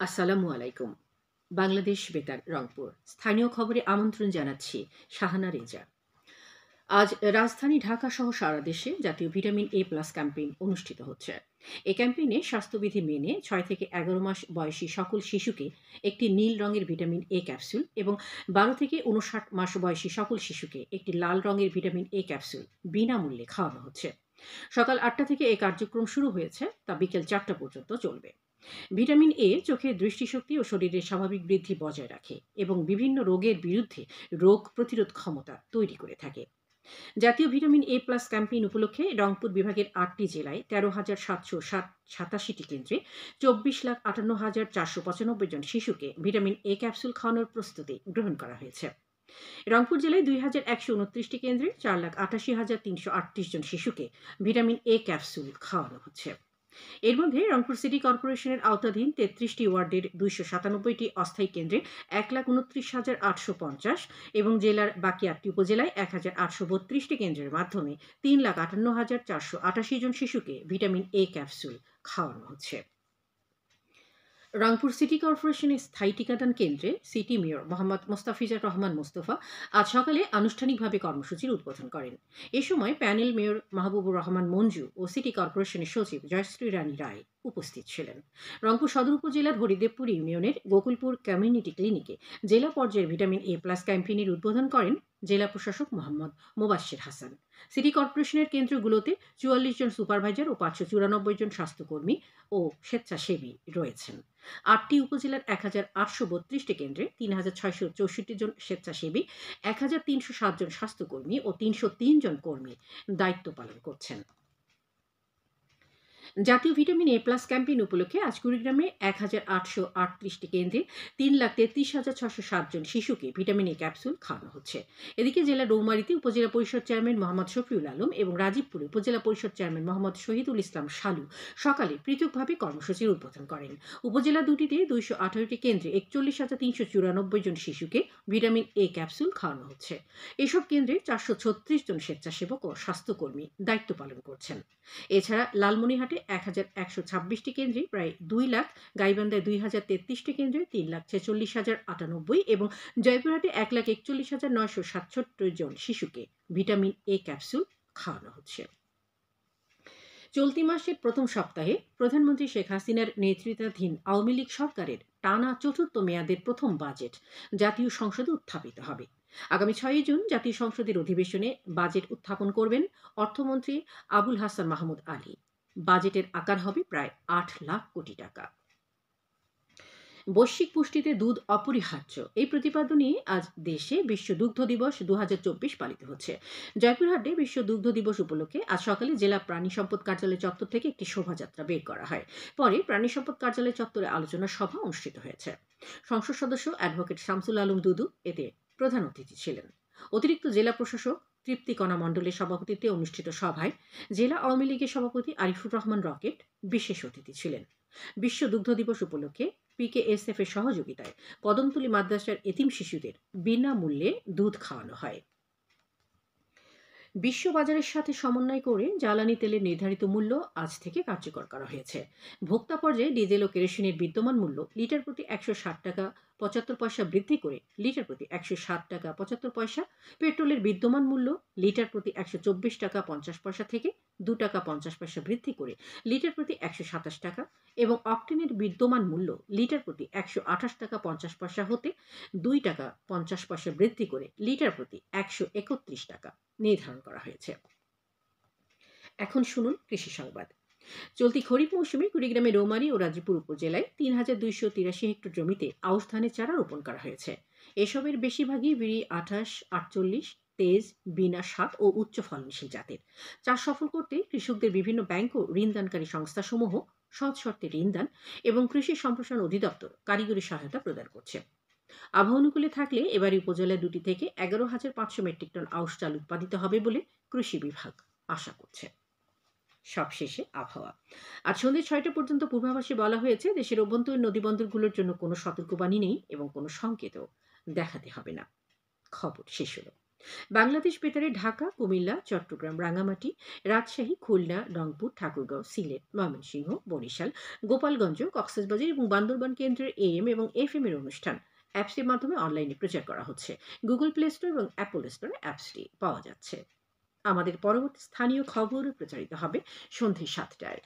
আসসালামু আলাইকুম। বাংলাদেশ বেতার রংপুর। স্থানীয় খবরে আমন্ত্রণ জানাচ্ছি শাহানা রেজা। আজ রাজধানী ঢাকাসহ সারা দেশে জাতীয় ভিটামিন এ প্লাস ক্যাম্পেইন অনুষ্ঠিত হচ্ছে। এই ক্যাম্পেইনে স্বাস্থ্যবিধি মেনে ৬ থেকে ১১ মাস বয়সী সকল শিশুকে একটি নীল রঙের ভিটামিন এ ক্যাপসুল এবং ১২ থেকে ৫৯ মাস বয়সী সকল শিশুকে একটি লাল রঙের ভিটামিন এ ক্যাপসুল বিনামূল্যে খাওয়ানো হচ্ছে। সকাল ৮টা থেকে এই কার্যক্রম শুরু হয়েছে, তা বিকেল ৪টা পর্যন্ত চলবে। ভিটামিন এ চোখের দৃষ্টিশক্তি ও শরীরের স্বাভাবিক বৃদ্ধি বজায় রাখে এবং বিভিন্ন রোগের বিরুদ্ধে রোগ প্রতিরোধ ক্ষমতা তৈরি করে থাকে। জাতীয় ভিটামিন এ প্লাস ক্যাম্পেইন উপলক্ষে রংপুর বিভাগের ৮টি জেলায় ১৩,৭৮৭টি কেন্দ্রে ২৪,৫৮,৪৯৫ জন শিশুকে ভিটামিন এ ক্যাপসুল খাওয়ানোর প্রস্তুতি গ্রহণ করা হয়েছে। রংপুর জেলায় ২,১২৯টি কেন্দ্রে ৪,৮৮,৩৩৮ জন শিশুকে ভিটামিন এ ক্যাপসুল খাওয়ানো হচ্ছে। এর মধ্যে রংপুর সিটি কর্পোরেশনের আওতাধীন ৩৩টি ওয়ার্ডের ২৯৭টি অস্থায়ী কেন্দ্রে ১,২৯,৮৫০ এবং জেলার বাকি ৮টি উপজেলায় ১,৮৩২টি কেন্দ্রের মাধ্যমে ৩,৫৮,৪৮৮ জন শিশুকে ভিটামিন এ ক্যাপসুল খাওয়ানো হচ্ছে। রংপুর সিটি কর্পোরেশনের স্থায়ী টিকাদান কেন্দ্রে সিটি মেয়র মোহাম্মদ মোস্তাফিজার রহমান মোস্তফা আজ সকালে আনুষ্ঠানিকভাবে কর্মসূচির উদ্বোধন করেন। এ সময় প্যানেল মেয়র মাহবুবুর রহমান মঞ্জু ও সিটি কর্পোরেশনের সচিব জয়শ্রী রানী রায় উপস্থিত ছিলেন। রংপুর সদর উপজেলার হরিদেবপুর ইউনিয়নের গোকুলপুর কমিউনিটি ক্লিনিকে জেলা পর্যায়ের ভিটামিন এ প্লাস ক্যাম্পেইনের উদ্বোধন করেন জেলা প্রশাসক মোহাম্মদ মোবাশ্বের হাসান। সিটি কর্পোরেশনের কেন্দ্রগুলোতে ৪৪ জন সুপারভাইজার ও ৫৯৪ জন স্বাস্থ্যকর্মী ও স্বেচ্ছাসেবী রয়েছেন। ৮টি উপজেলার ১,৮৩২টি কেন্দ্রে ৩,৬৬৪ জন স্বেচ্ছাসেবী, ১,৩০৭ জন স্বাস্থ্যকর্মী ও ৩০৩ জন কর্মী দায়িত্ব পালন করছেন। জাতীয় ভিটামিন এ প্লাস ক্যাম্পেইন উপলক্ষে আজ কুড়িগ্রামে ১,৮৩৮টি কেন্দ্রে ৩,৩৩,৬০৭ জন শিশুকে ভিটামিন এ ক্যাপসুল খাওয়ানো হচ্ছে। এদিকে জেলার রৌমারীতে উপজেলা পরিষদ চেয়ারম্যান মোহাম্মদ শফিউল আলম এবং রাজীবপুরে উপজেলা পরিষদ চেয়ারম্যান মোহাম্মদ শহীদুল ইসলাম শালু সকালে পৃথকভাবে কর্মসূচির উদ্বোধন করেন। উপজেলা দুটিতে ২১৮টি কেন্দ্রে ৪১,৩৯৪ জন শিশুকে ভিটামিন এ ক্যাপসুল খাওয়ানো হচ্ছে। এসব কেন্দ্রে ৪৩৬ জন স্বেচ্ছাসেবক ও স্বাস্থ্যকর্মী দায়িত্ব পালন করছেন। এছাড়া লালমনিরহাটে ১,১২৬টি কেন্দ্রে প্রায় ২ লাখ, গাইবান্ধায় ২,০৩৩টি কেন্দ্রে ৩,৪৬,০৯৮ এবং জয়পুরহাটে ১,৪১,৯৬৭ জন শিশুকে ভিটামিন এ ক্যাপসুল খাওয়ানো হচ্ছে। চলতি মাসের প্রথম সপ্তাহে প্রধানমন্ত্রী শেখ হাসিনার নেতৃত্বাধীন আওয়ামী লীগ সরকারের টানা চতুর্থ মেয়াদের প্রথম বাজেট জাতীয় সংসদে উত্থাপিত হবে। আগামী ৬ জুন জাতীয় সংসদের অধিবেশনে বাজেট উত্থাপন করবেন অর্থমন্ত্রী আবুল হাসান মাহমুদ আলী। বাজেটের আকার হবে প্রায় ৮ লাখ কোটি টাকা। বৈশ্বিক পুষ্টিতে দুধ অপরিহার্য, এই প্রতিপাদ্য নিয়ে আজ দেশে বিশ্ব দুগ্ধ দিবস ২০২৪ পালিত হচ্ছে। জয়পুরহাটে বিশ্ব দুগ্ধ দিবস উপলক্ষে আজ সকালে জেলা প্রাণী সম্পদ কার্যালয় চত্বর থেকে একটি শোভাযাত্রা বের করা হয়। পরে প্রাণী সম্পদ কার্যালয় চত্বরে আলোচনা সভা অনুষ্ঠিত হয়েছে। সংসদ সদস্য অ্যাডভোকেট শামসুল আলম দুদু এতে প্রধান অতিথি ছিলেন। অতিরিক্ত জেলা প্রশাসক তৃপ্তিকণা মণ্ডলের সভাপতিত্বে অনুষ্ঠিত সভায় জেলা আওয়ামী লীগের সভাপতি আরিফুর রহমান রকেট বিশেষ অতিথি ছিলেন। বিশ্ব দুগ্ধ দিবস উপলক্ষে পিকেএসএফ এর সহযোগিতায় কদমতলী মাদ্রাসার এতিম শিশুদের বিনামূল্যে দুধ খাওয়ানো হয়। বিশ্ববাজারের সাথে সমন্বয় করে জ্বালানি তেলের নির্ধারিত মূল্য আজ থেকে কার্যকর করা হয়েছে। ভোক্তা পর্যায়ে ডিজেল ও কেরোসিনের বিদ্যমান মূল্য লিটার প্রতি ১৬০ টাকা ৭৫ পয়সা বৃদ্ধি করে লিটার প্রতি ১৬০ টাকা ৭৫ পয়সা, পেট্রোলের বিদ্যমান মূল্য লিটার প্রতি ১২৪ টাকা ৫০ পয়সা থেকে ২ টাকা ৫০ পয়সা বৃদ্ধি করে লিটার প্রতি ১২৭ টাকা এবং অকটেনের বিদ্যমান মূল্য লিটার প্রতি ১২৮ টাকা ৫০ পয়সা হতে ২ টাকা ৫০ পয়সা বৃদ্ধি করে লিটার প্রতি ১৩১ টাকা নির্ধারণ করা হয়েছে। এখন শুনুন কৃষি সংবাদ। চলতি খরিফ মৌসুমে কুড়িগ্রামের রৌমারী ও রাজীবপুর উপজেলায় ৩,২৮৩ হেক্টর জমিতে আউশ ধানের চারা রোপণ করা হয়েছে। এসবের বেশিরভাগই বিরি ২৮, ৪৮, তেজ, বিনা ৭ ও উচ্চ ফলনশীল জাতের। চাষ সফল করতে কৃষকদের বিভিন্ন ব্যাংক ও ঋণদানকারী সংস্থাসমূহ সহজ শর্তে ঋণদান এবং কৃষি সম্প্রসারণ অধিদপ্তর কারিগরি সহায়তা প্রদান করছে। আবহাওয়া অনুকূলে থাকলে এবারই উপজেলা দুটি থেকে ১১,৫০০ মেট্রিক টন আউশ চাল উৎপাদিত হবে বলে কৃষি বিভাগ আশা করছে। সবশেষে আবহাওয়া। আজ সন্ধ্যে ৬টা পর্যন্ত পূর্বাভাসে বলা হয়েছে দেশের অভ্যন্তরীণ নদীবন্দরগুলোর জন্য কোনো সতর্কবাণী নেই এবং কোনো সংকেতও দেখাতে হবে না। খবর শেষ হলো। বাংলাদেশ বেতারে ঢাকা, কুমিল্লা, চট্টগ্রাম, রাঙ্গামাটি, রাজশাহী, খুলনা, রংপুর, ঠাকুরগাঁও, সিলেট, ময়মনসিংহ, বরিশাল, গোপালগঞ্জ, কক্সবাজার এবং বান্দরবান কেন্দ্রের AM এবং FM এর অনুষ্ঠান অ্যাপসের মাধ্যমে অনলাইনে প্রচার করা হচ্ছে। গুগল প্লে স্টোর এবং অ্যাপল স্টোরে অ্যাপসটি পাওয়া যাচ্ছে। আমাদের পরবর্তী স্থানীয় খবর প্রচারিত হবে সন্ধ্যে ৭টায়।